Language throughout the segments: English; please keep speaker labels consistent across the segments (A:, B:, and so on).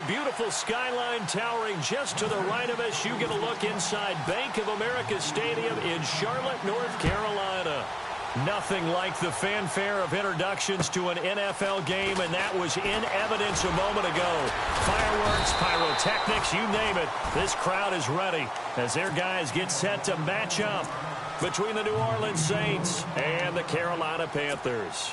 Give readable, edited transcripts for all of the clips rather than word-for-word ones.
A: beautiful skyline towering just to the right of us. You get a look inside Bank of America Stadium in Charlotte, North Carolina. Nothing like the fanfare of introductions to an NFL game, and that was in evidence a moment ago. Fireworks, pyrotechnics, you name it. This crowd is ready as their guys get set to match up between the New Orleans Saints and the Carolina Panthers.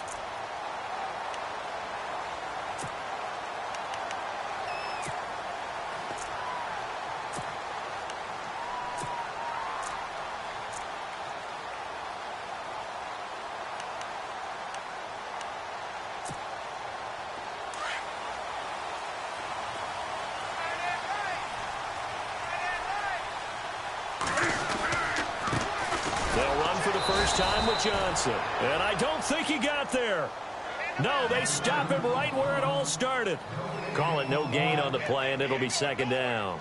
A: Time with Johnson, and I don't think he got there. No, they stop him right where it all started. Call it no gain on the play, and it'll be second down.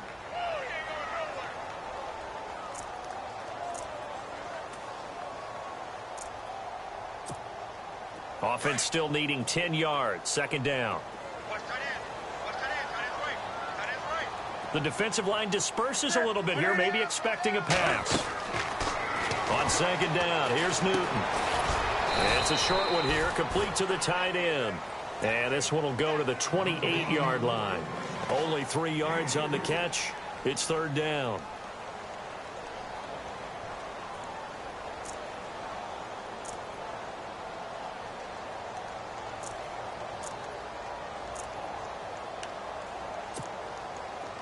A: Offense still needing 10 yards, second down. The defensive line disperses a little bit here, maybe expecting a pass. On second down, here's Newton. And it's a short one here, complete to the tight end. And this one will go to the 28-yard line. Only 3 yards on the catch. It's third down.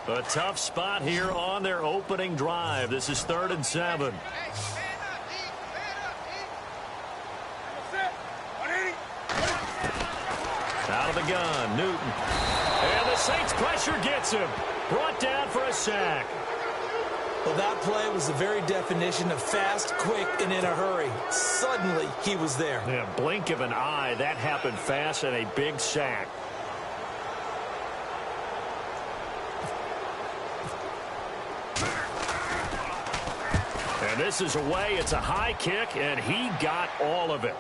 A: A tough spot here on their opening drive. This is 3rd and 7. Out of the gun, Newton. And the Saints pressure gets him. Brought down for a sack.
B: Well, that play was the very definition of fast, quick, and in a hurry. Suddenly, he was there.
A: Yeah, blink of an eye. That happened fast and a big sack. And this is away. It's a high kick, and he got all of it.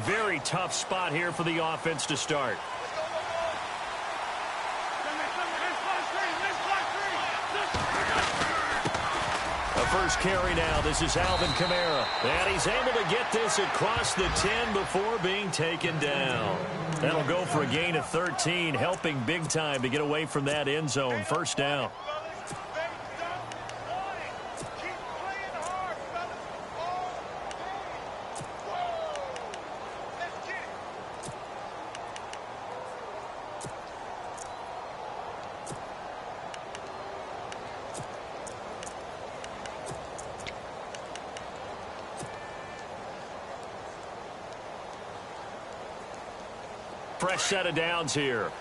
A: Very tough spot here for the offense to start. A first carry now. This is Alvin Kamara. And he's able to get this across the 10 before being taken down. That'll go for a gain of 13, helping big time to get away from that end zone. First down. Fresh set of downs here.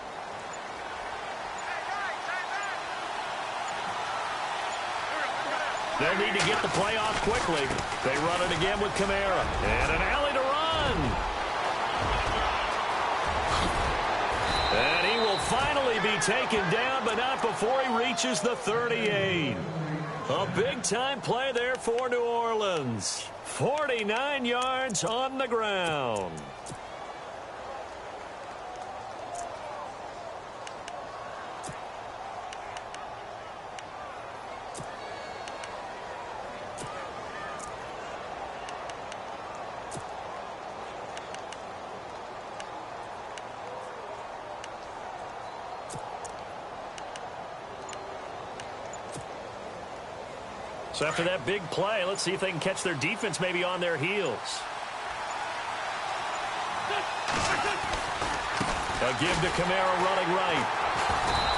A: They'll need to get the play off quickly. They run it again with Kamara. And an alley to run. And he will finally be taken down, but not before he reaches the 38. A big-time play there for New Orleans. 49 yards on the ground. So after that big play, let's see if they can catch their defense maybe on their heels. A give to Kamara running right.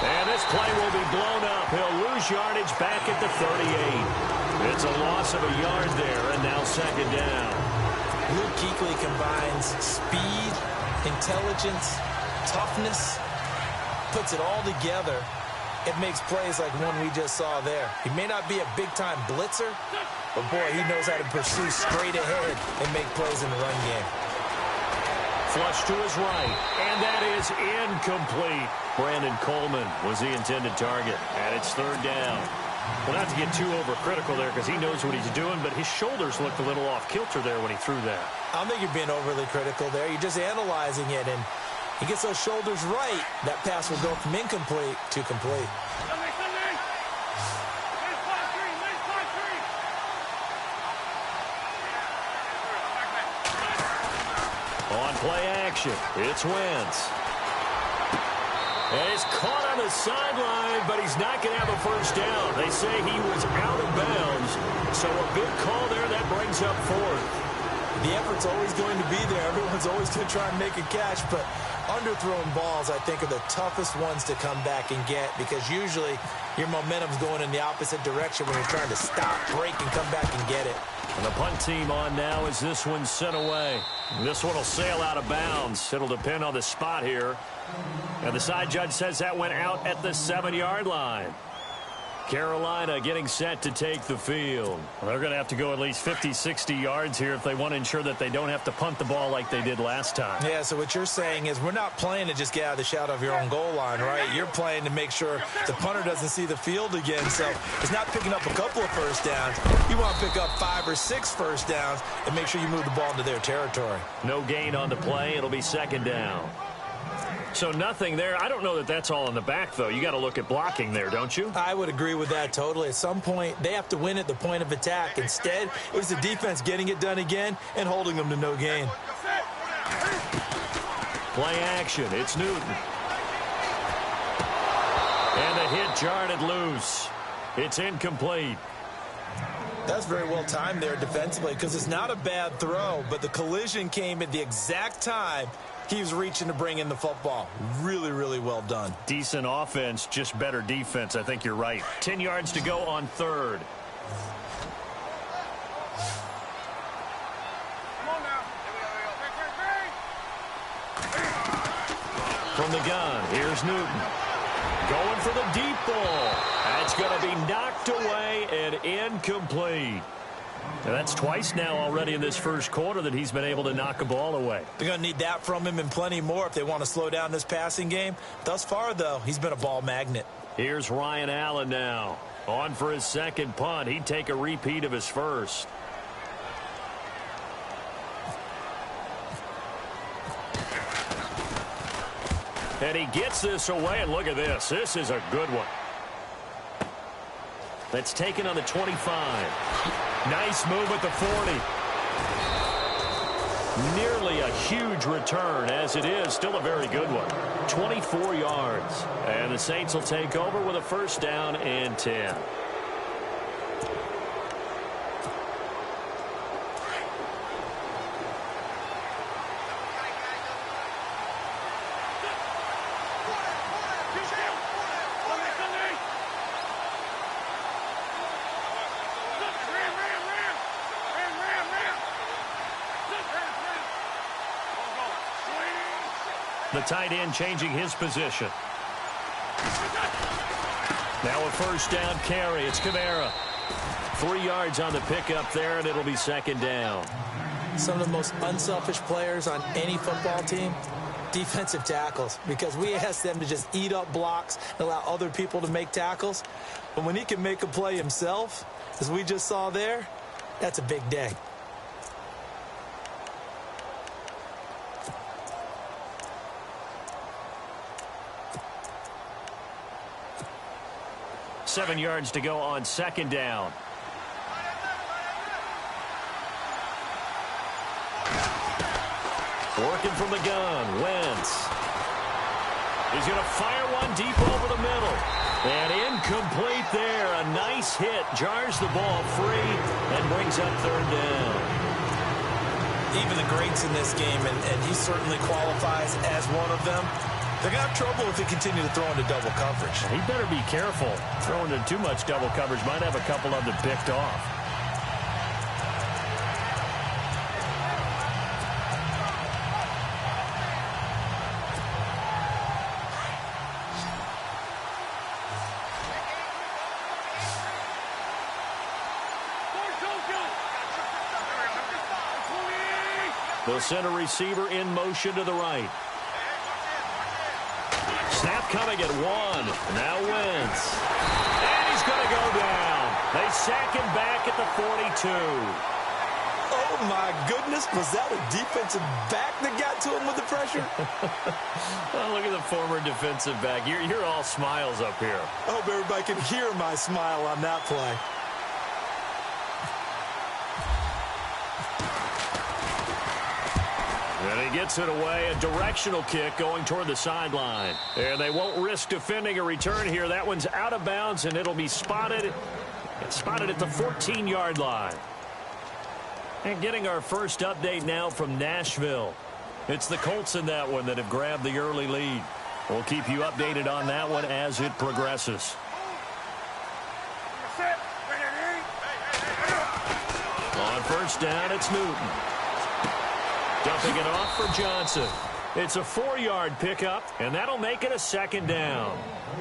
A: And this play will be blown up. He'll lose yardage back at the 38. It's a loss of a yard there, and now second down.
B: Luke Kuechly combines speed, intelligence, toughness, puts it all together. It makes plays like one we just saw there. He may not be a big-time blitzer, but boy, he knows how to pursue straight ahead and make plays in the run game.
A: Flush to his right, and that is incomplete. Brandon Coleman was the intended target, and it's third down. Well, not to get too overcritical there because he knows what he's doing, but his shoulders looked a little off-kilter there when he threw that.
B: I don't think you're being overly critical there. You're just analyzing it, and he gets those shoulders right. That pass will go from incomplete to complete.
A: On play action, it's Wentz. And he's caught on the sideline, but he's not going to have a first down. They say he was out of bounds, so a big call there that brings up fourth.
B: The effort's always going to be there. Everyone's always going to try and make a catch, but underthrown balls, I think, are the toughest ones to come back and get because usually your momentum's going in the opposite direction when you're trying to stop, break, and come back and get it.
A: And the punt team on now as this one's sent away. This one will sail out of bounds. It'll depend on the spot here. And the side judge says that went out at the 7-yard line. Carolina getting set to take the field. Well, they're going to have to go at least 50, 60 yards here if they want to ensure that they don't have to punt the ball like they did last time.
B: Yeah, so what you're saying is we're not playing to just get out of the shadow of your own goal line, right? You're playing to make sure the punter doesn't see the field again. So it's not picking up a couple of first downs. You want to pick up 5 or 6 first downs and make sure you move the ball into their territory.
A: No gain on the play. It'll be second down. So nothing there. I don't know that that's all in the back, though. You got to look at blocking there, don't you?
B: I would agree with that totally. At some point, they have to win at the point of attack. Instead, it was the defense getting it done again and holding them to no gain.
A: Play action. It's Newton. And the hit jarred it loose. It's incomplete.
B: That's very well timed there defensively because it's not a bad throw, but the collision came at the exact time he was reaching to bring in the football. Really, really well done.
A: Decent offense, just better defense. I think you're right. 10 yards to go on third. From the gun, here's Newton. Going for the deep ball. That's going to be knocked away and incomplete. And that's twice now already in this first quarter that he's been able to knock a ball away.
B: They're going to need that from him and plenty more if they want to slow down this passing game. Thus far, though, he's been a ball magnet.
A: Here's Ryan Allen now. On for his second punt. He'd take a repeat of his first. And he gets this away, and look at this. This is a good one. That's taken on the 25. Nice move at the 40. Nearly a huge return, as it is. Still a very good one. 24 yards. And the Saints will take over with a first down and 10. The tight end changing his position. Now a first down carry. It's Kamara. 3 yards on the pickup there, and it'll be second down.
B: Some of the most unselfish players on any football team, defensive tackles, because we ask them to just eat up blocks and allow other people to make tackles. But when he can make a play himself, as we just saw there, that's a big day.
A: Seven yards to go on second down. Working from the gun, Wentz. He's going to fire one deep over the middle. And incomplete there. A nice hit. Jars the ball free and brings up third down.
B: Even the greats in this game, and he certainly qualifies as one of them, they're going to have trouble if they continue to throw into double coverage.
A: He better be careful. Throwing into too much double coverage might have a couple of them picked off. They'll send a receiver in motion to the right. Snap coming at 1. Now Wentz. And he's going to go down. They sack him back at the 42.
B: Oh, my goodness. Was that a defensive back that got to him with the pressure?
A: Oh, look at the former defensive back. You're all smiles up here.
B: I hope everybody can hear my smile on that play.
A: And he gets it away. A directional kick going toward the sideline. And they won't risk defending a return here. That one's out of bounds, and it'll be spotted. It's spotted at the 14-yard line. And getting our first update now from Nashville. It's the Colts in that one that have grabbed the early lead. We'll keep you updated on that one as it progresses. On first down, it's Newton. Dumping it off for Johnson. It's a 4-yard pickup, and that'll make it a second down.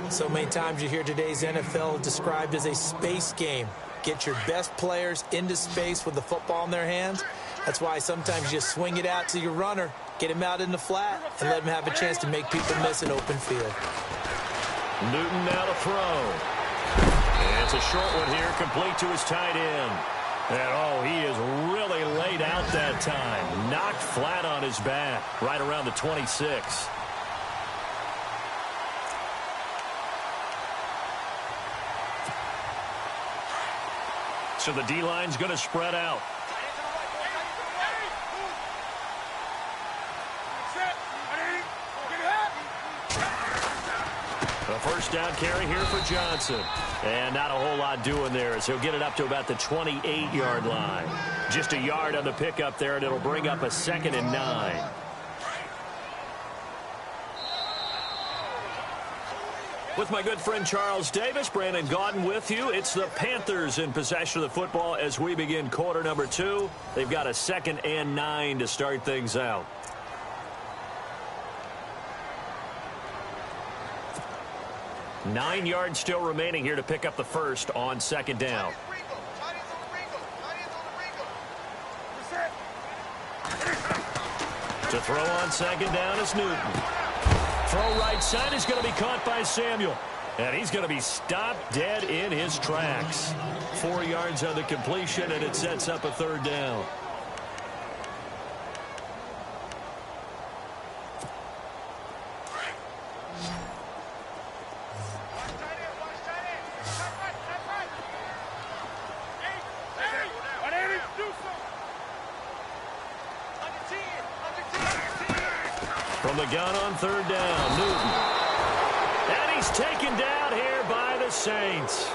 B: So many times you hear today's NFL described as a space game. Get your best players into space with the football in their hands. That's why sometimes you just swing it out to your runner, get him out in the flat, and let him have a chance to make people miss an open field.
A: Newton now to throw. And it's a short one here, complete to his tight end. And, oh, he is really laid out that time. Knocked flat on his back, right around the 26. So the D-line's going to spread out. A first down carry here for Johnson. And not a whole lot doing there as he'll get it up to about the 28-yard line. Just a yard on the pickup there, and it'll bring up a 2nd and 9. With my good friend Charles Davis, Brandon Gaudin with you. It's the Panthers in possession of the football as we begin quarter number 2. They've got a 2nd and 9 to start things out. Nine yards still remaining here to pick up the first on 2nd down. To throw on 2nd down is Newton. Throw right side is going to be caught by Samuel. And he's going to be stopped dead in his tracks. 4 yards on the completion, and it sets up a 3rd down. From the gun on 3rd down, Newton. And he's taken down here by the Saints.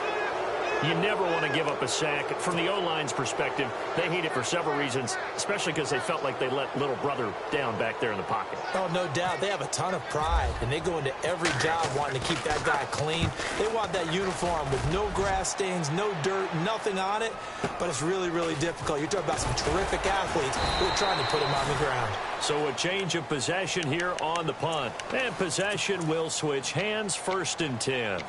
A: You never want to give up a sack. From the O-line's perspective, they hate it for several reasons, especially because they felt like they let little brother down back there in the pocket.
B: Oh, no doubt. They have a ton of pride, and they go into every job wanting to keep that guy clean. They want that uniform with no grass stains, no dirt, nothing on it, but it's really, really difficult. You're talking about some terrific athletes who are trying to put him on the ground.
A: So a change of possession here on the punt. And possession will switch hands, 1st and 10.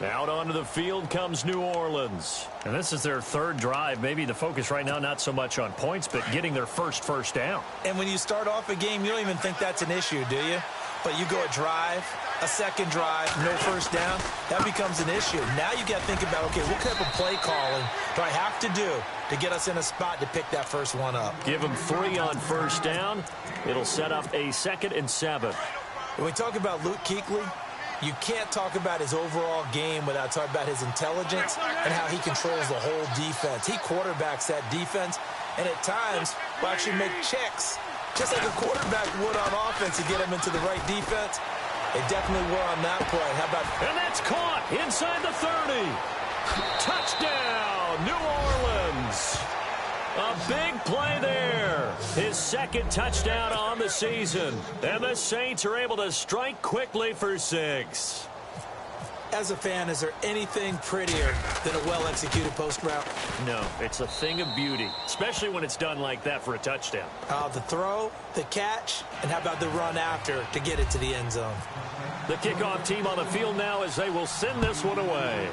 A: Out onto the field comes New Orleans. And this is their 3rd drive. Maybe the focus right now not so much on points, but getting their first down.
B: And when you start off a game, you don't even think that's an issue, do you? But you go a drive, a 2nd drive, no 1st down, that becomes an issue. Now you got to think about, okay, what type of play calling do I have to do to get us in a spot to pick that first one up?
A: Give them 3 on 1st down. It'll set up a 2nd and 7.
B: When we talk about Luke Kuechly, you can't talk about his overall game without talking about his intelligence and how he controls the whole defense. He quarterbacks that defense, and at times will actually make checks, just like a quarterback would on offense to get him into the right defense. They definitely were on that play. How about...
A: And that's caught inside the 30. Touchdown, New Orleans. A big play there. His 2nd touchdown on the season. And the Saints are able to strike quickly for 6.
B: As a fan, is there anything prettier than a well-executed post route?
A: No, it's a thing of beauty, especially when it's done like that for a touchdown.
B: The throw, the catch, and how about the run after to get it to the end zone?
A: The kickoff team on the field now as they will send this one away.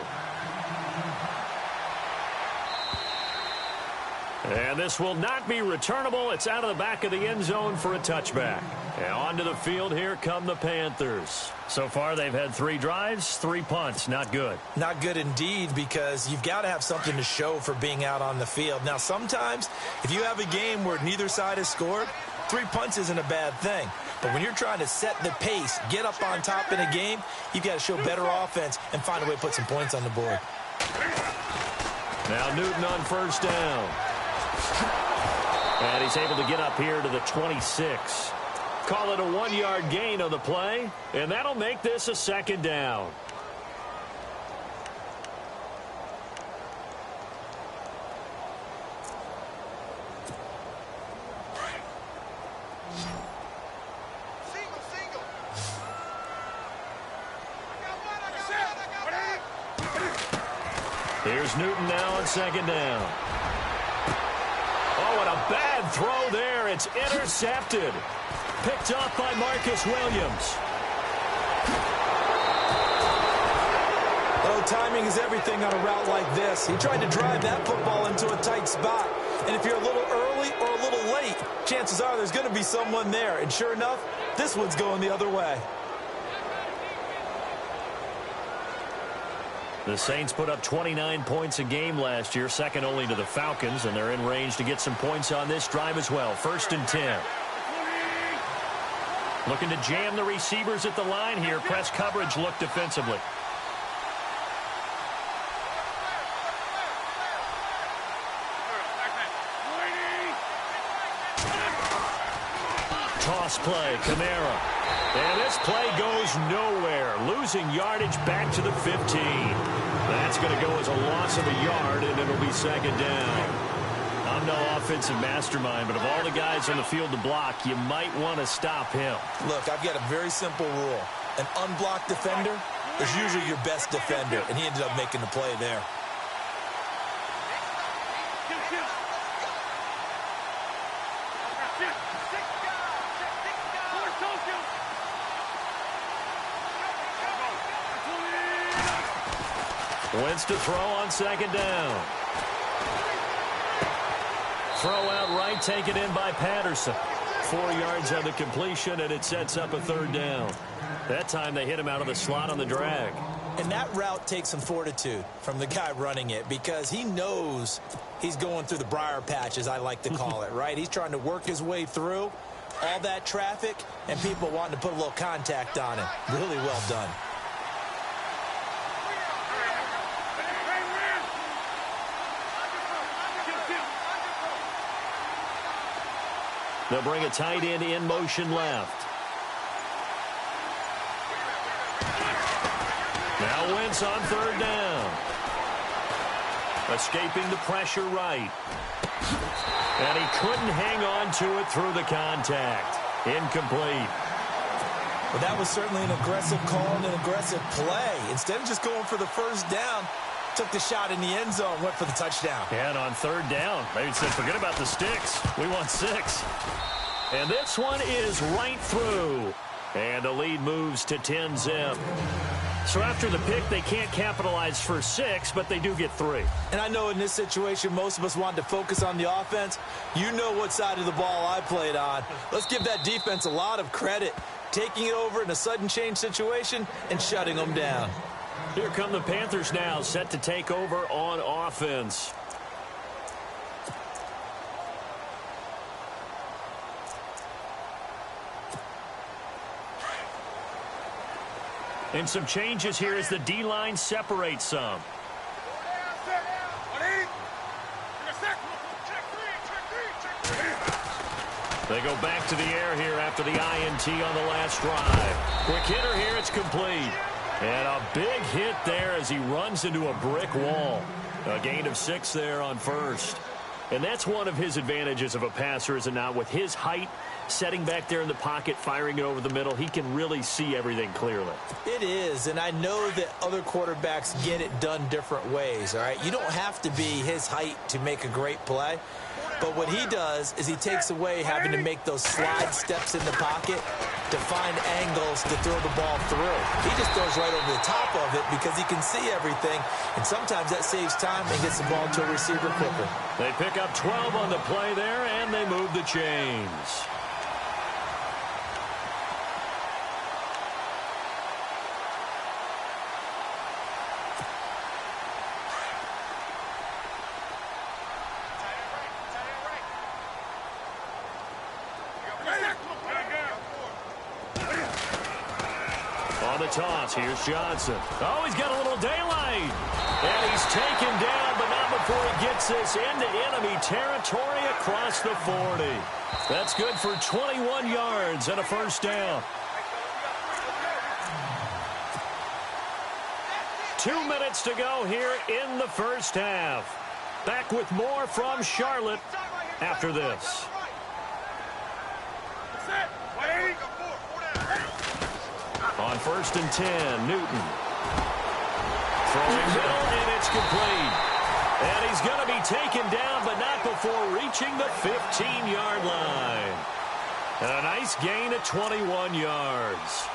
A: And this will not be returnable. It's out of the back of the end zone for a touchback. And onto the field, here come the Panthers. So far, they've had 3 drives, 3 punts. Not good.
B: Not good indeed, because you've got to have something to show for being out on the field. Now, sometimes, if you have a game where neither side has scored, 3 punts isn't a bad thing. But when you're trying to set the pace, get up on top in a game, you've got to show better offense and find a way to put some points on the board.
A: Now Newton on first down. And he's able to get up here to the 26. Call it a 1-yard gain on the play, and that'll make this a 2nd down. Here's Newton now on 2nd down. Oh, and a bad throw there. It's intercepted. Picked off by Marcus Williams.
B: Oh, timing is everything on a route like this. He tried to drive that football into a tight spot. And if you're a little early or a little late, chances are there's going to be someone there. And sure enough, this one's going the other way.
A: The Saints put up 29 points a game last year, second only to the Falcons, and they're in range to get some points on this drive as well. 1st and 10. Looking to jam the receivers at the line here. Press coverage look defensively. Toss play, Kamara. And this play goes nowhere. Losing yardage back to the 15. That's going to go as a loss of a yard, and it'll be 2nd down. I'm no offensive mastermind, but of all the guys on the field to block, you might want to stop him.
B: Look, I've got a very simple rule. An unblocked defender is usually your best defender, and he ended up making the play there.
A: Wentz to throw on 2nd down. Throw out right, taken in by Patterson. 4 yards on the completion, and it sets up a 3rd down. That time they hit him out of the slot on the drag.
B: And that route takes some fortitude from the guy running it, because he knows he's going through the briar patch, as I like to call it, right? He's trying to work his way through all that traffic and people wanting to put a little contact on him. Really well done.
A: They'll bring a tight end in motion left. Now Wentz on 3rd down. Escaping the pressure right. And he couldn't hang on to it through the contact. Incomplete.
B: Well, that was certainly an aggressive call and an aggressive play. Instead of just going for the 1st down, took the shot in the end zone, went for the touchdown.
A: And on 3rd down, maybe said, forget about the sticks. We want 6. And this one is right through. And the lead moves to 10-zip. So after the pick, they can't capitalize for 6, but they do get 3.
B: And I know in this situation, most of us wanted to focus on the offense. You know what side of the ball I played on. Let's give that defense a lot of credit. Taking it over in a sudden change situation and shutting them down.
A: Here come the Panthers now, set to take over on offense. And some changes here as the D-line separates some. They go back to the air here after the INT on the last drive. Quick hitter here, it's complete. And a big hit there as he runs into a brick wall. A gain of 6 there on 1st. And that's one of his advantages of a passer, is it not? With his height, setting back there in the pocket, firing it over the middle, he can really see everything clearly.
B: It is, and I know that other quarterbacks get it done different ways, all right? You don't have to be his height to make a great play. But what he does is he takes away having to make those slide steps in the pocket to find angles to throw the ball through. He just throws right over the top of it because he can see everything, and sometimes that saves time and gets the ball to a receiver quicker.
A: They pick up 12 on the play there, and they move the chains. On the toss, here's Johnson. Oh, he's got a little daylight. And he's taken down, but not before he gets this into enemy territory across the 40. That's good for 21 yards and a first down. 2 minutes to go here in the first half. Back with more from Charlotte after this. On 1st and 10, Newton. Throwing middle, and it's complete. And he's going to be taken down, but not before reaching the 15-yard line. And a nice gain of 21 yards.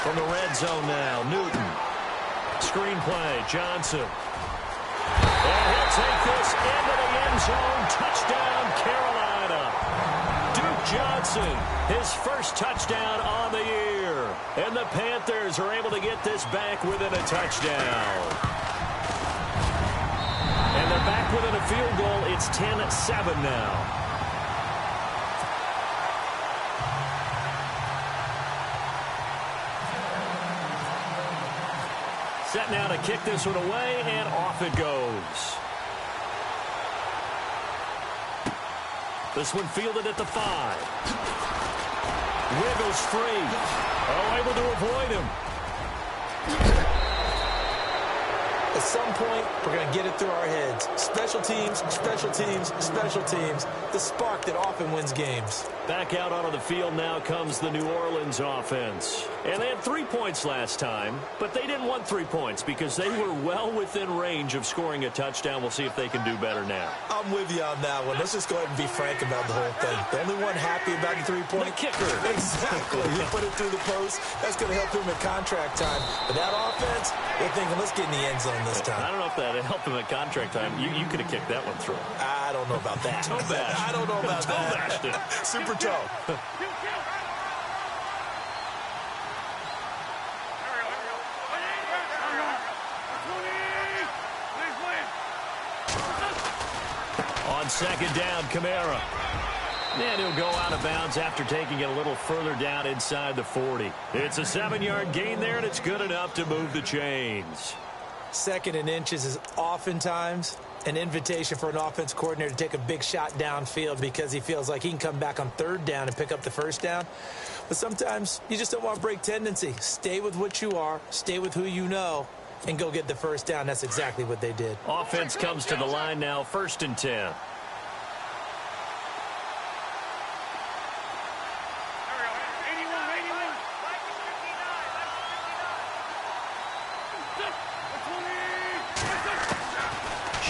A: From the red zone now, Newton. Screenplay, Johnson. And he'll take this into the end zone. Touchdown, Carolina. Duke Johnson, his first touchdown on the year. And the Panthers are able to get this back within a touchdown. And they're back within a field goal. It's 10-7 now. Set now to kick this one away, and off it goes. This one fielded at the 5. Wiggles free. Oh, able to avoid him. At some point, we're going to get it through our heads. Special teams, special teams, special teams. The spark that often wins games. Back out onto the field now comes the New Orleans offense. And they had 3 points last time, but they didn't want 3 points because they were well within range of scoring a touchdown. We'll see if they can do better now. I'm with you on that one. Let's just go ahead and be frank about the whole thing. The only one happy about the 3-point kicker. Exactly. He put it through the post. That's going to help him at contract time. But that offense, they're thinking, let's get in the end zone this time. I don't know if that helped him at contract time. You could have kicked that one through. I don't know about that. Toe bash. I don't know about that. Super toe. On 2nd down, Kamara. And he'll go out of bounds after taking it a little further down inside the 40. It's a 7-yard gain there, and it's good enough to move the chains. 2nd and inches is oftentimes an invitation for an offense coordinator to take a big shot downfield because he feels like he can come back on 3rd down and pick up the 1st down. But sometimes you just don't want to break tendency. Stay with what you are, stay with who you know, and go get the 1st down. That's exactly what they did. Offense comes to the line now, 1st and 10.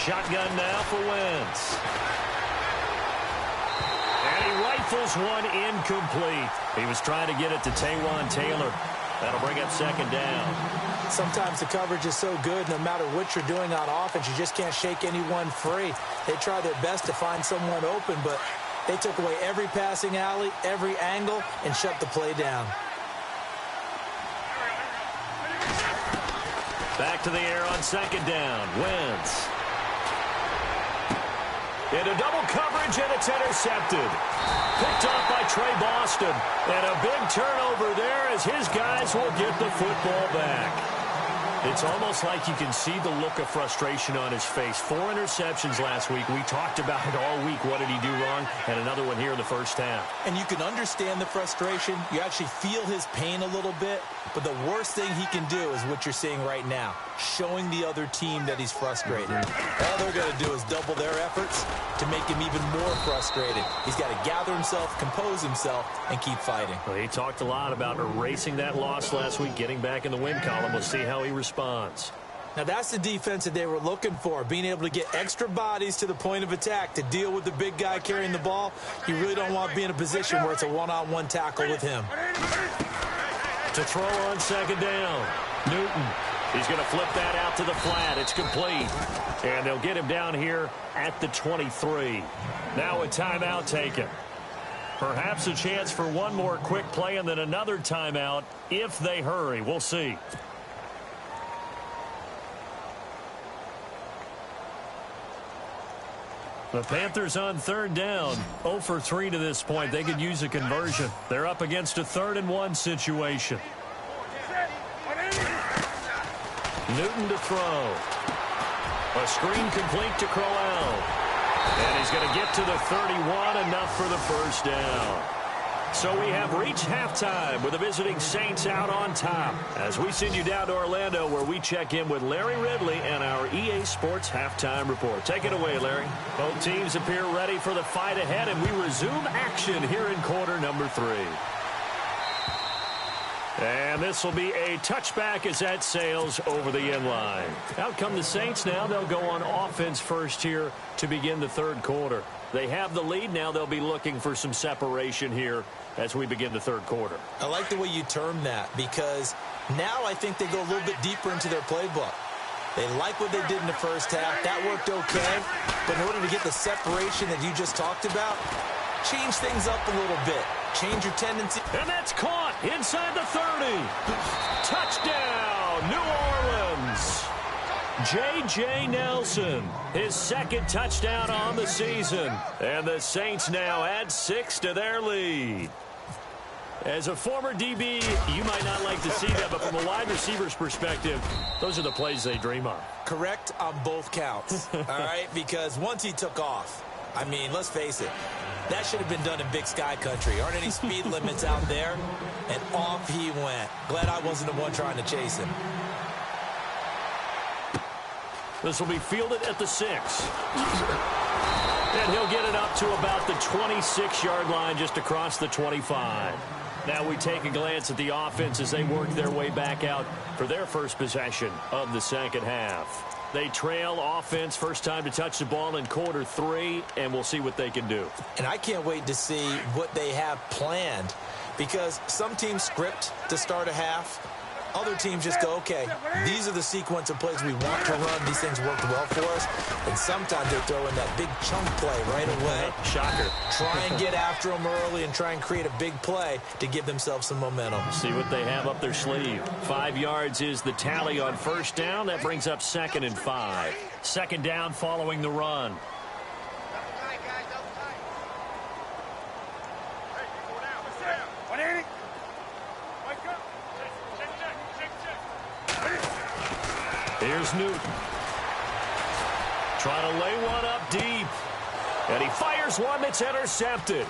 A: Shotgun now for Wentz. And he rifles one incomplete. He was trying to get it to Taywan Taylor. That'll bring up 2nd down. Sometimes the coverage is so good, no matter what you're doing on offense, you just can't shake anyone free. They try their best to find someone open, but they took away every passing alley, every angle, and shut the play down. Back to the air on 2nd down. Wentz. Into double coverage, and it's intercepted. Picked off by Trey Boston. And a big turnover there as his guys will get the football back. It's almost like you can see the look of frustration on his face. 4 interceptions last week. We talked about it all week. What did he do wrong? And another one here in the first half. And you can understand the frustration. You actually feel his pain a little bit. But the worst thing he can do is what you're seeing right now, showing the other team that he's frustrated. All they're going to do is double their efforts to make him even more frustrated. He's got to gather himself, compose himself, and keep fighting. Well, he talked a lot about erasing that loss last week, getting back in the win column. We'll see how he responds.
B: Now, that's the defense that they were looking for, being able to get extra bodies to the point of attack to deal with the big guy carrying the ball. You really don't want to be in a position where it's a one-on-one tackle with him.
A: To throw on second down, Newton. He's going to flip that out to the flat. It's complete. And they'll get him down here at the 23. Now a timeout taken. Perhaps a chance for one more quick play and then another timeout if they hurry. We'll see. The Panthers on third down, 0 for 3 to this point. They could use a conversion. They're up against a 3rd-and-1 situation. Newton to throw. A screen complete to Crowell. And he's going to get to the 31, enough for the first down. So we have reached halftime with the visiting Saints out on top. As we send you down to Orlando, where we check in with Larry Ridley and our EA Sports Halftime Report. Take it away, Larry. Both teams appear ready for the fight ahead, and we resume action here in quarter number 3. And this will be a touchback as that sails over the end line. Out come the Saints now. They'll go on offense first here to begin the 3rd quarter. They have the lead now. They'll be looking for some separation here as we begin the 3rd quarter.
B: I like the way you term that, because now I think they go a little bit deeper into their playbook. They like what they did in the first half. That worked okay. But in order to get the separation that you just talked about, change things up a little bit. Change your tendency.
A: And that's caught inside the 30. Touchdown, New Orleans. J.J. Nelson, his 2nd touchdown on the season. And the Saints now add 6 to their lead. As a former DB, you might not like to see that, but from a wide receiver's perspective, those are the plays they dream of.
B: Correct on both counts, all right? Because once he took off, I mean, let's face it, that should have been done in Big Sky Country. Aren't any speed limits out there? And off he went. Glad I wasn't the one trying to chase him.
A: This will be fielded at the 6. And he'll get it up to about the 26-yard line, just across the 25. Now we take a glance at the offense as they work their way back out for their first possession of the second half. They trail offense, first time to touch the ball in quarter 3, and we'll see what they can do.
B: And I can't wait to see what they have planned, because some teams script to start a half. Other teams just go, okay, these are the sequence of plays we want to run. These things worked well for us. And sometimes they throw in that big chunk play right away.
A: Shocker.
B: Try and get after them early and try and create a big play to give themselves some momentum.
A: See what they have up their sleeve. 5 yards is the tally on first down. That brings up 2nd and 5. 2nd down following the run. Here's Newton. Trying to lay one up deep. And he fires one that's intercepted.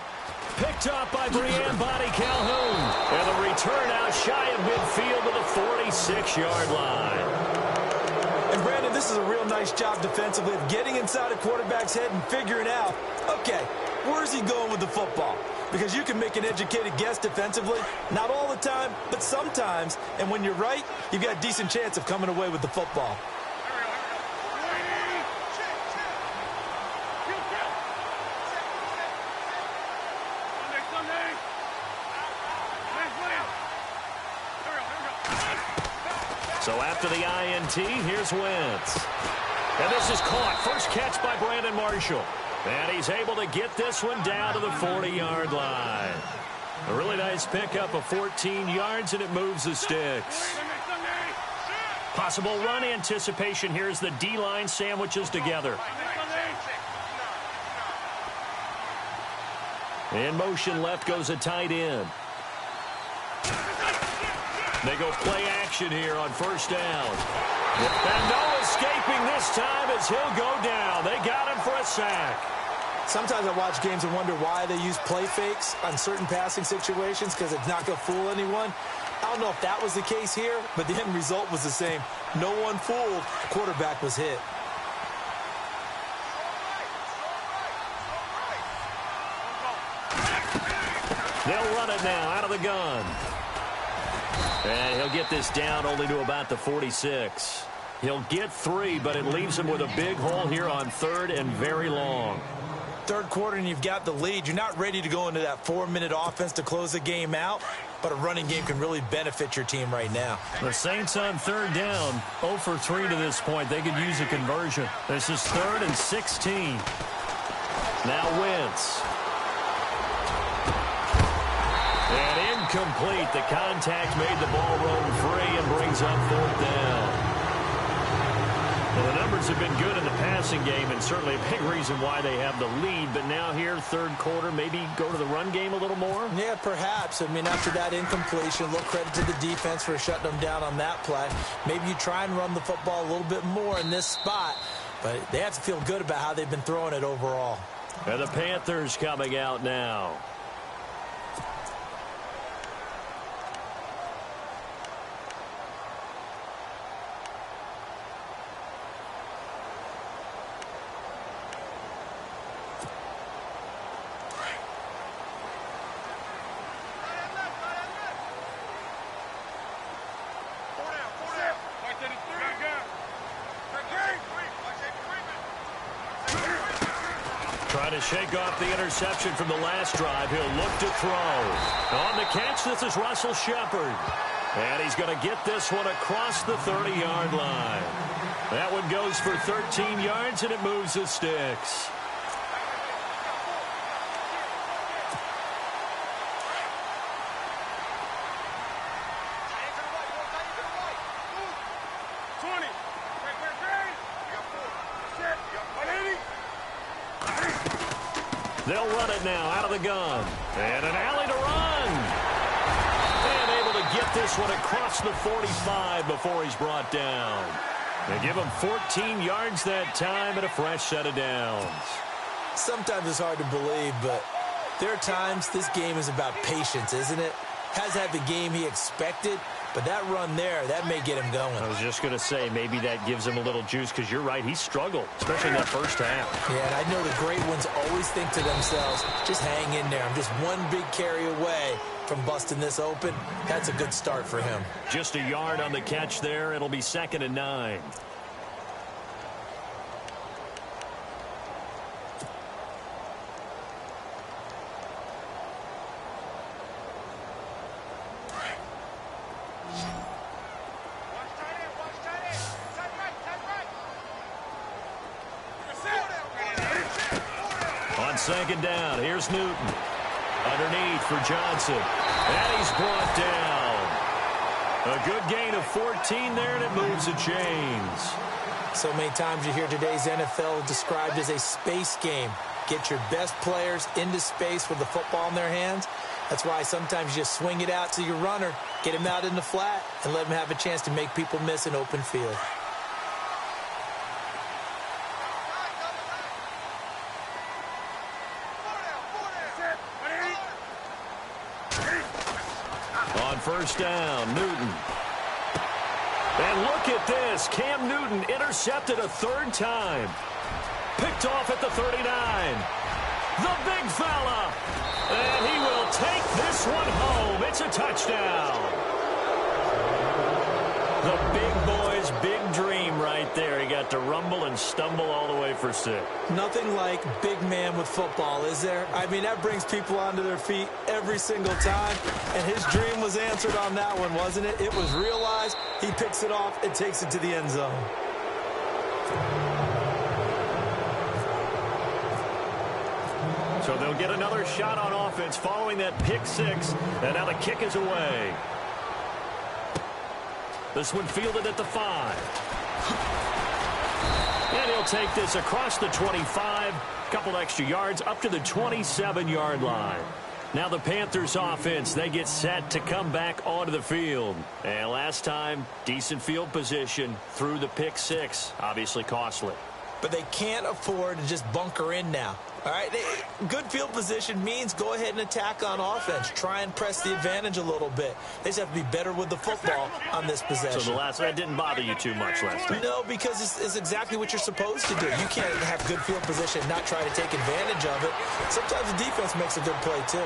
A: Picked up by Brian Body Calhoun. And the return out shy of midfield to the 46-yard line.
B: And Brandon, this is a real nice job defensively of getting inside a quarterback's head and figuring out, okay, where's he going with the football? Because you can make an educated guess defensively, not all the time, but sometimes. And when you're right, you've got a decent chance of coming away with the football.
A: So after the INT, here's Wentz. And this is caught. First catch by Brandon Marshall. And he's able to get this one down to the 40-yard line. A really nice pickup of 14 yards, and it moves the sticks. Possible run anticipation here as the D-line sandwiches together. In motion left goes a tight end. They go play action here on first down. And no escaping this time as he'll go down. They got him for a sack.
B: Sometimes I watch games and wonder why they use play fakes on certain passing situations, because it's not going to fool anyone. I don't know if that was the case here, but the end result was the same. No one fooled. The quarterback was hit.
A: They'll run it now out of the gun. And he'll get this down only to about the 46. He'll get 3, but it leaves him with a big hole here on 3rd and very long.
B: Third quarter and you've got the lead. You're not ready to go into that 4-minute offense to close the game out, but a running game can really benefit your team right now.
A: The Saints on 3rd down, 0 for 3 to this point. They could use a conversion. This is 3rd and 16. Now Wentz. And incomplete. The contact made the ball roam free and brings up 4th down. Well, the numbers have been good in the passing game, and certainly a big reason why they have the lead. But now here, 3rd quarter, maybe go to the run game a little more?
B: Yeah, perhaps. I mean, after that incompletion, a little credit to the defense for shutting them down on that play. Maybe you try and run the football a little bit more in this spot, but they have to feel good about how they've been throwing it overall.
A: And the Panthers coming out now. Trying to shake off the interception from the last drive. He'll look to throw. On the catch, this is Russell Shepard. And he's going to get this one across the 30-yard line. That one goes for 13 yards, and it moves the sticks. They'll run it now out of the gun. And an alley to run. And able to get this one across the 45 before he's brought down. They give him 14 yards that time and a fresh set of downs.
B: Sometimes it's hard to believe, but there are times this game is about patience, isn't it? Has had the game he expected, but that run there, that may get him going.
A: I was just going to say, maybe that gives him a little juice, because you're right, he struggled, especially in that first half.
B: Yeah, and I know the great ones always think to themselves, just hang in there. I'm just one big carry away from busting this open. That's a good start for him.
A: Just a yard on the catch there. It'll be 2nd and 9. On 2nd down, here's Newton. Underneath for Johnson. And he's brought down. A good gain of 14 there, and it moves the chains.
B: So many times you hear today's NFL described as a space game. Get your best players into space with the football in their hands. That's why sometimes you just swing it out to your runner, get him out in the flat, and let him have a chance to make people miss an open field.
A: On 1st down, Newton. And look at this. Cam Newton intercepted a 3rd time. Picked off at the 39. The big fella. And he will take this one home. It's a touchdown. The big boy's big dream right there. He got to rumble and stumble all the way for 6.
B: Nothing like big man with football, is there? I mean, that brings people onto their feet every single time. And his dream was answered on that one, wasn't it? It was realized. He picks it off and takes it to the end zone.
A: So they'll get another shot on offense following that pick 6. And now the kick is away. This one fielded at the 5. And he'll take this across the 25. Couple extra yards up to the 27-yard line. Now the Panthers offense, they get set to come back onto the field. And last time, decent field position through the pick 6. Obviously costly.
B: But they can't afford to just bunker in now. All right, good field position means go ahead and attack on offense. Try and press the advantage a little bit. They just have to be better with the football on this possession.
A: So that didn't bother you too much last time?
B: No, because it's exactly what you're supposed to do. You can't have good field position and not try to take advantage of it. Sometimes the defense makes a good play, too.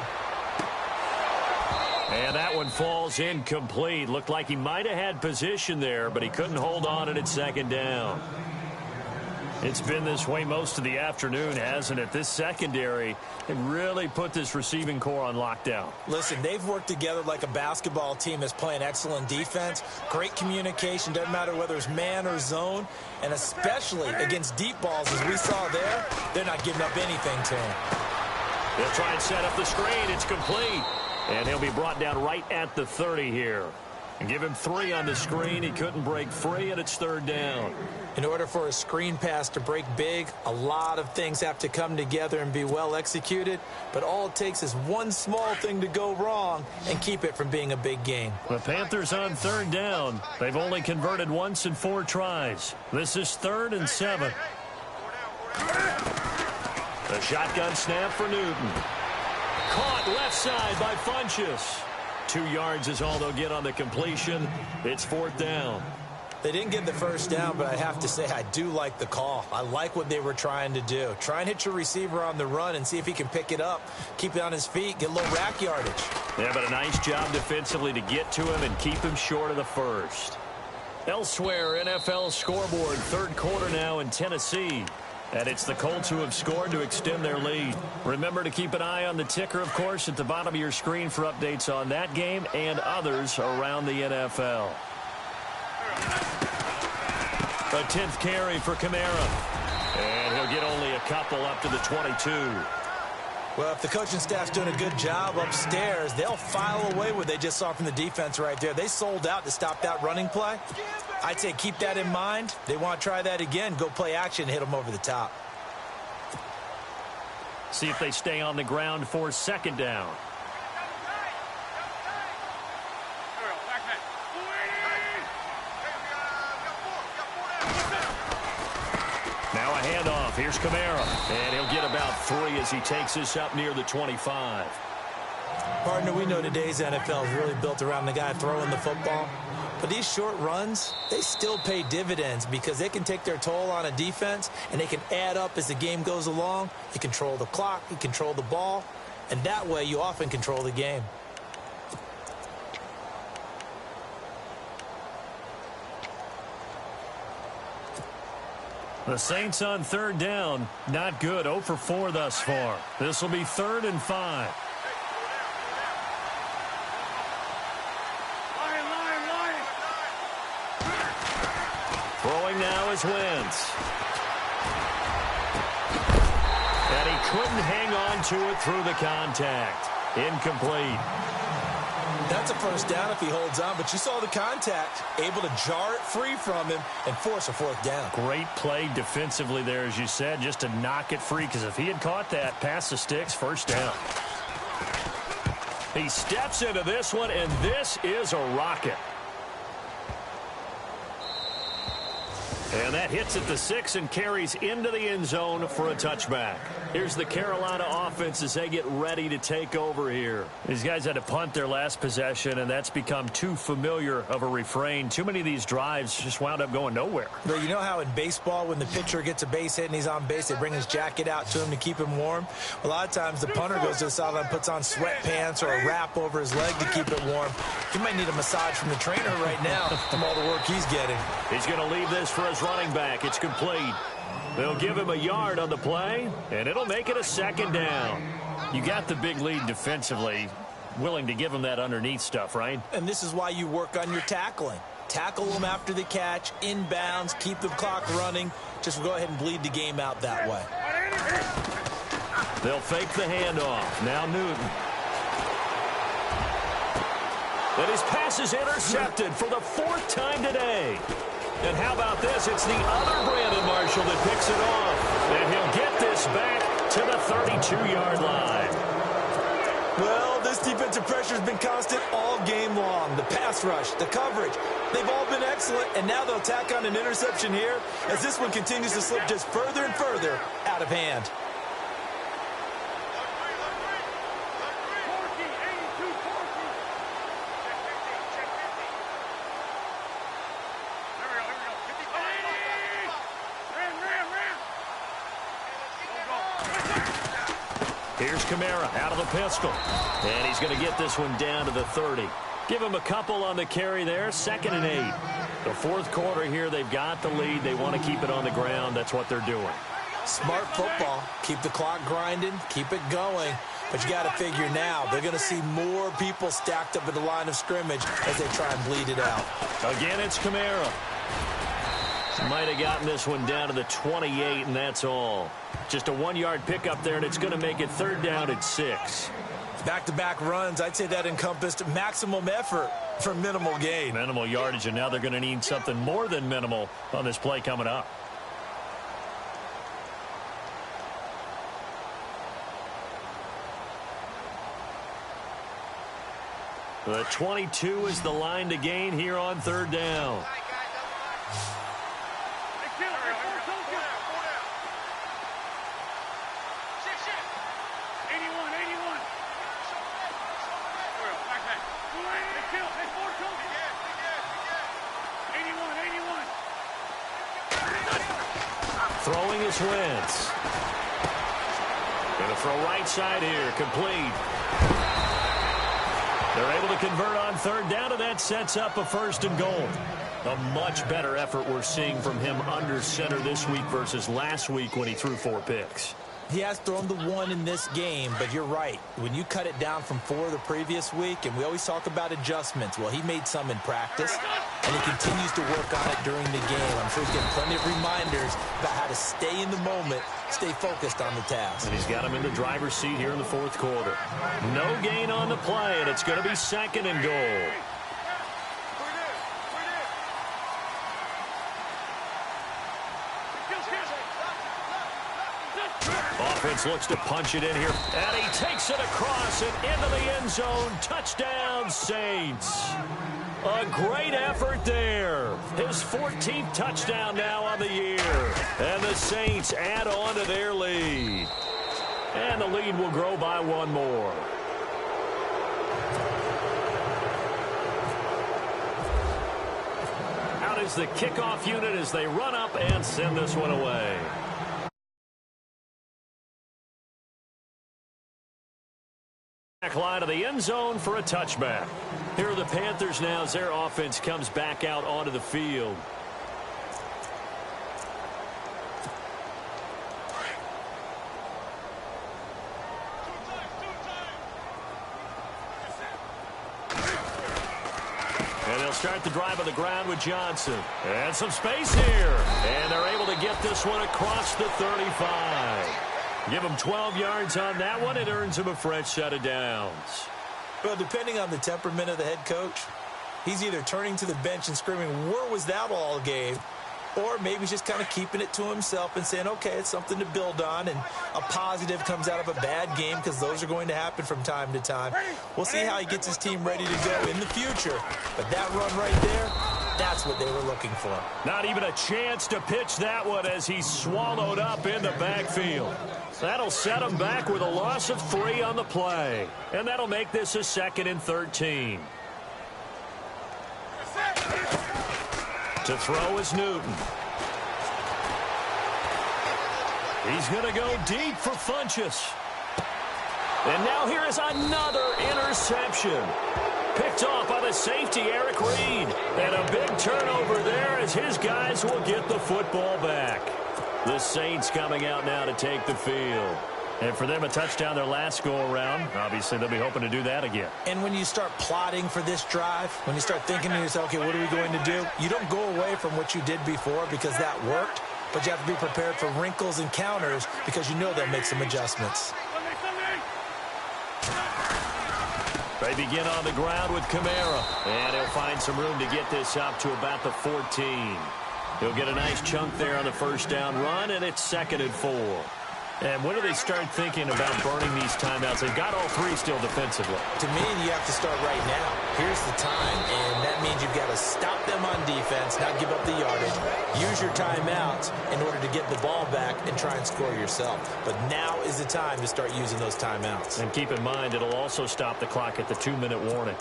A: And that one falls incomplete. Looked like he might have had position there, but he couldn't hold on at second down. It's been this way most of the afternoon, hasn't it? This secondary, it really put this receiving core on lockdown.
B: Listen, they've worked together like a basketball team that's playing excellent defense. Great communication, doesn't matter whether it's man or zone. And especially against deep balls, as we saw there, they're not giving up anything to him.
A: They'll try and set up the screen. It's complete. And he'll be brought down right at the 30 here. And give him 3 on the screen. He couldn't break free, and it's third down.
B: In order for a screen pass to break big, a lot of things have to come together and be well executed. But all it takes is one small thing to go wrong and keep it from being a big game.
A: The Panthers on third down. They've only converted once in 4 tries. This is 3rd and 7. The shotgun snap for Newton. Caught left side by Funchess. 2 yards is all they'll get on the completion. It's 4th down.
B: They didn't get the first down, but I have to say I do like the call. I like what they were trying to do. Try and hit your receiver on the run and see if he can pick it up, keep it on his feet, get a little rack yardage.
A: Yeah, but a nice job defensively to get to him and keep him short of the first. Elsewhere, NFL scoreboard, third quarter now in Tennessee. And it's the Colts who have scored to extend their lead. Remember to keep an eye on the ticker, of course, at the bottom of your screen for updates on that game and others around the NFL. A 10th carry for Kamara. And he'll get only a couple up to the 22.
B: Well, if the coaching staff's doing a good job upstairs, they'll file away what they just saw from the defense right there. They sold out to stop that running play. I'd say keep that in mind. They want to try that again. Go play action and hit them over the top.
A: See if they stay on the ground for second down. Now a handoff. Here's Kamara. And he'll get about 3 as he takes this up near the 25.
B: Partner, we know today's NFL is really built around the guy throwing the football. But these short runs, they still pay dividends because they can take their toll on a defense and they can add up as the game goes along. You control the clock, you control the ball, and that way you often control the game.
A: The Saints on third down, not good. 0 for 4 thus far. This will be 3rd and 5. Throwing now is Wentz. And he couldn't hang on to it through the contact. Incomplete.
B: That's a first down if he holds on, but you saw the contact, able to jar it free from him and force a 4th down.
A: Great play defensively there, as you said, just to knock it free, because if he had caught that, past the sticks, first down. He steps into this one, and this is a rocket. And that hits at the 6 and carries into the end zone for a touchback. Here's the Carolina offense as they get ready to take over here. These guys had to punt their last possession, and that's become too familiar of a refrain. Too many of these drives just wound up going nowhere.
B: But you know how in baseball, when the pitcher gets a base hit and he's on base, they bring his jacket out to him to keep him warm? A lot of times the punter goes to the sideline, puts on sweatpants or a wrap over his leg to keep it warm. He might need a massage from the trainer right now from all the work he's getting.
A: He's going to leave this for his running back. It's complete. They'll give him a yard on the play, and it'll make it a second down. You got the big lead defensively, willing to give him that underneath stuff, right?
B: And this is why you work on your tackling. Tackle them after the catch, inbounds, keep the clock running. Just go ahead and bleed the game out that way.
A: They'll fake the handoff. Now Newton. And his pass is intercepted for the 4th time today. And how about this? It's the other Brandon Marshall that picks it off. And he'll get this back to the 32-yard line.
B: Well, this defensive pressure has been constant all game long. The pass rush, the coverage, they've all been excellent. And now they'll tack on an interception here as this one continues to slip just further and further out of hand.
A: Here's Kamara out of the pistol. And he's going to get this one down to the 30. Give him a couple on the carry there. 2nd and 8. The fourth quarter here, they've got the lead. They want to keep it on the ground. That's what they're doing.
B: Smart football. Keep the clock grinding. Keep it going. But you got to figure now, they're going to see more people stacked up at the line of scrimmage as they try and bleed it out.
A: Again, it's Kamara. Might have gotten this one down to the 28, and that's all. Just a 1-yard pickup there, and it's going to make it 3rd down and 6.
B: Back-to-back runs, I'd say that encompassed maximum effort for minimal gain.
A: Minimal yardage, and now they're going to need something more than minimal on this play coming up. The 22 is the line to gain here on 3rd down. Throwing is Wentz. Going to throw right side here, complete. They're able to convert on 3rd down, and that sets up a 1st and goal. A much better effort we're seeing from him under center this week versus last week when he threw 4 picks.
B: He has thrown the 1 in this game, but you're right. When you cut it down from 4 the previous week, and we always talk about adjustments, well, he made some in practice, and he continues to work on it during the game. I'm sure he's getting plenty of reminders about how to stay in the moment, stay focused on the task.
A: And he's got him in the driver's seat here in the 4th quarter. No gain on the play, and it's going to be 2nd and goal. Offense looks to punch it in here, and he takes it across and into the end zone. Touchdown, Saints. A great effort there. His 14th touchdown now on the year. And the Saints add on to their lead. And the lead will grow by 1 more. Out is the kickoff unit as they run up and send this one away. Back line of the end zone for a touchback. Here are the Panthers now as their offense comes back out onto the field. And they'll start the drive on the ground with Johnson. And some space here. And they're able to get this one across the 35. Give him 12 yards on that one. It earns him a fresh set of downs.
B: Well, depending on the temperament of the head coach, he's either turning to the bench and screaming, where was that all game? Or maybe he's just kind of keeping it to himself and saying, okay, it's something to build on, and a positive comes out of a bad game because those are going to happen from time to time. We'll see how he gets his team ready to go in the future. But that run right there, that's what they were looking for.
A: Not even a chance to pitch that one as he's swallowed up in the backfield. That'll set him back with a loss of 3 on the play. And that'll make this a 2nd and 13. To throw is Newton. He's going to go deep for Funchess. And now here is another interception. Picked off by the safety, Eric Reed. And a big turnover there as his guys will get the football back. The Saints coming out now to take the field. And for them, a touchdown their last go-around. Obviously, they'll be hoping to do that again.
B: And when you start plotting for this drive, when you start thinking to yourself, okay, what are we going to do? You don't go away from what you did before because that worked, but you have to be prepared for wrinkles and counters because you know they'll make some adjustments.
A: They begin on the ground with Kamara. And he'll find some room to get this up to about the 14. He'll get a nice chunk there on the first down run, and it's 2nd and 4. And when do they start thinking about burning these timeouts? They've got all 3 still defensively.
B: To me, you have to start right now. Here's the time, and that means you've got to stop them on defense, not give up the yardage. Use your timeouts in order to get the ball back and try and score yourself. But now is the time to start using those timeouts.
A: And keep in mind, it'll also stop the clock at the 2-minute warning.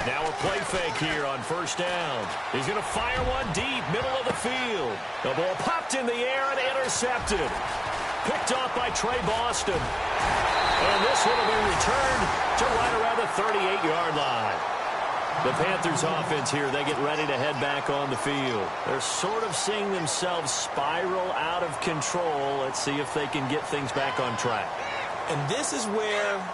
A: Now a play fake here on first down. He's going to fire one deep, middle of the field. The ball popped in the air and intercepted. Picked off by Trey Boston. And this one will be returned to right around the 38-yard line. The Panthers offense here, they get ready to head back on the field. They're sort of seeing themselves spiral out of control. Let's see if they can get things back on track.
B: And this is where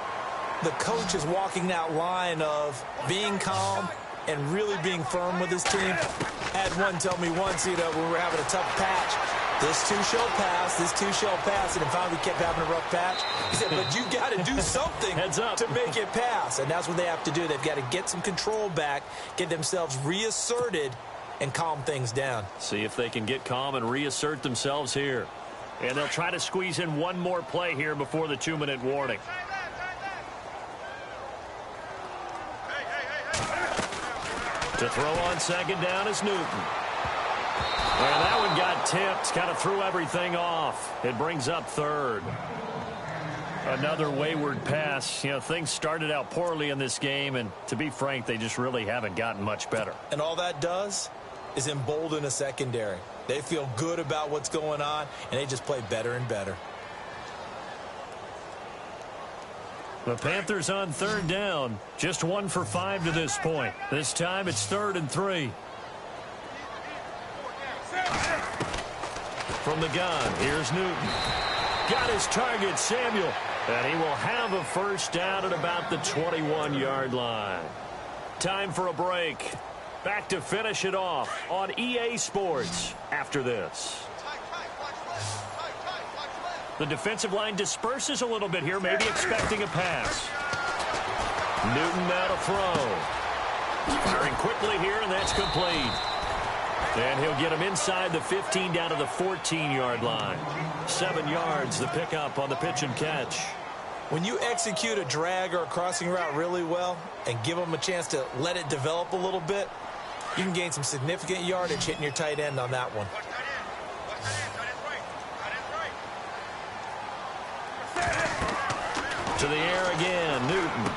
B: the coach is walking that line of being calm and really being firm with his team. I had one tell me once, when we were having a tough patch, this too shall pass, this too shall pass, and finally we kept having a rough patch. He said, but you got to do something to make it pass, and that's what they have to do. They've got to get some control back, get themselves reasserted, and calm things down.
A: See if they can get calm and reassert themselves here. And they'll try to squeeze in one more play here before the 2-minute warning. To throw on second down is Newton. And that one got tipped, kind of threw everything off. It brings up third. Another wayward pass. Things started out poorly in this game, and to be frank, they just really haven't gotten much better.
B: And all that does is embolden a secondary. They feel good about what's going on, and they just play better and better.
A: The Panthers on third down. Just 1 for 5 to this point. This time it's 3rd and 3. From the gun, here's Newton. Got his target, Samuel. And he will have a first down at about the 21-yard line. Time for a break. Back to finish it off on EA Sports after this. The defensive line disperses a little bit here, maybe expecting a pass. Newton now to throw. Firing quickly here, and that's complete. And he'll get him inside the 15 down to the 14-yard line. 7 yards, the pickup on the pitch and catch.
B: When you execute a drag or a crossing route really well and give them a chance to let it develop a little bit, you can gain some significant yardage hitting your tight end on that one.
A: To the air again, Newton.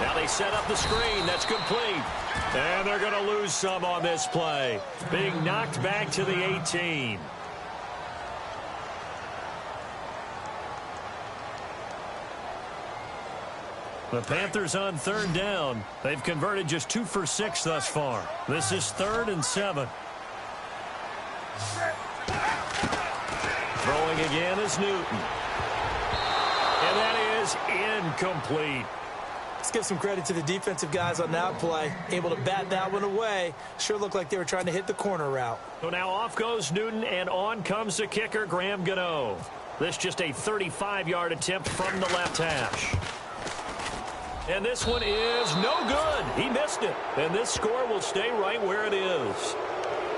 A: Now they set up the screen. That's complete. And they're going to lose some on this play. Being knocked back to the 18. The Panthers on third down. They've converted just 2 for 6 thus far. This is 3rd and 7. Throwing again is Newton. And that is incomplete.
B: Let's give some credit to the defensive guys on that play. Able to bat that one away. Sure looked like they were trying to hit the corner route.
A: So now off goes Newton, and on comes the kicker, Graham Gano. This just a 35-yard attempt from the left hash. And this one is no good. He missed it. And this score will stay right where it is.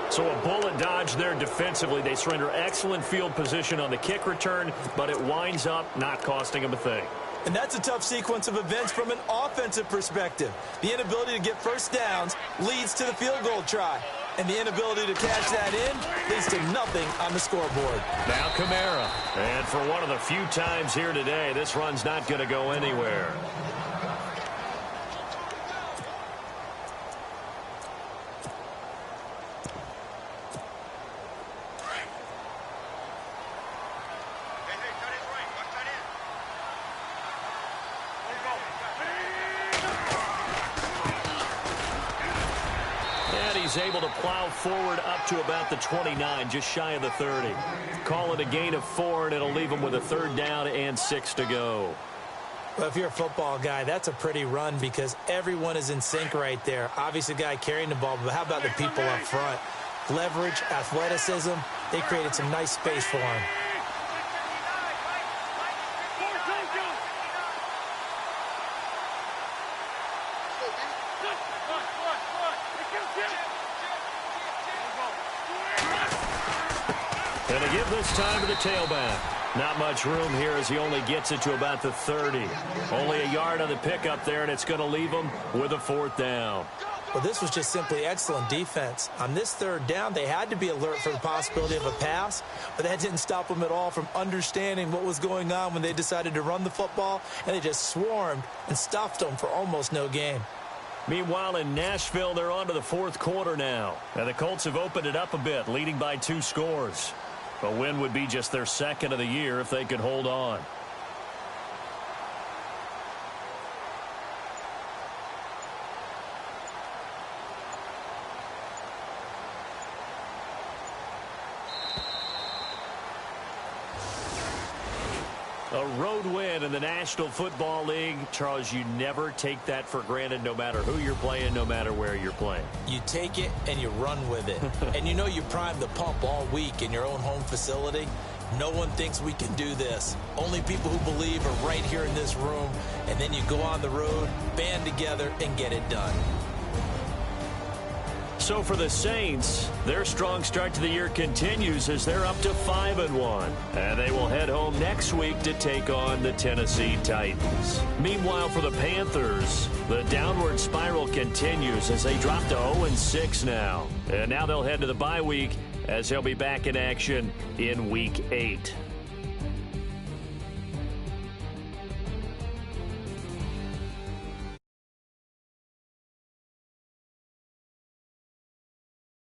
A: So a bullet dodge there defensively. They surrender excellent field position on the kick return, but it winds up not costing them a thing.
B: And that's a tough sequence of events from an offensive perspective. The inability to get first downs leads to the field goal try. And the inability to cash that in leads to nothing on the scoreboard.
A: Now Kamara. And for one of the few times here today, this run's not going to go anywhere. He's able to plow forward up to about the 29, just shy of the 30. Call it a gain of 4, and it'll leave him with a 3rd down and 6 to go.
B: Well, if you're a football guy, that's a pretty run because everyone is in sync right there. Obviously, the guy carrying the ball, but how about the people up front? Leverage, athleticism, they created some nice space for him.
A: And they give this time to the tailback. Not much room here as he only gets it to about the 30. Only a yard on the pickup there, and it's going to leave him with a 4th down.
B: Well, this was just simply excellent defense. On this 3rd down, they had to be alert for the possibility of a pass, but that didn't stop them at all from understanding what was going on when they decided to run the football, and they just swarmed and stuffed them for almost no gain.
A: Meanwhile, in Nashville, they're on to the fourth quarter now. And the Colts have opened it up a bit, leading by 2 scores. A win would be just their second of the year if they could hold on. A road win in the National Football League. Charles, you never take that for granted no matter who you're playing, no matter where you're playing.
B: You take it and you run with it. And you know you primed the pump all week in your own home facility. No one thinks we can do this. Only people who believe are right here in this room. And then you go on the road, band together, and get it done.
A: So for the Saints, their strong start to the year continues as they're up to 5-1. And they will head home next week to take on the Tennessee Titans. Meanwhile, for the Panthers, the downward spiral continues as they drop to 0-6 now. And now they'll head to the bye week as they'll be back in action in Week 8.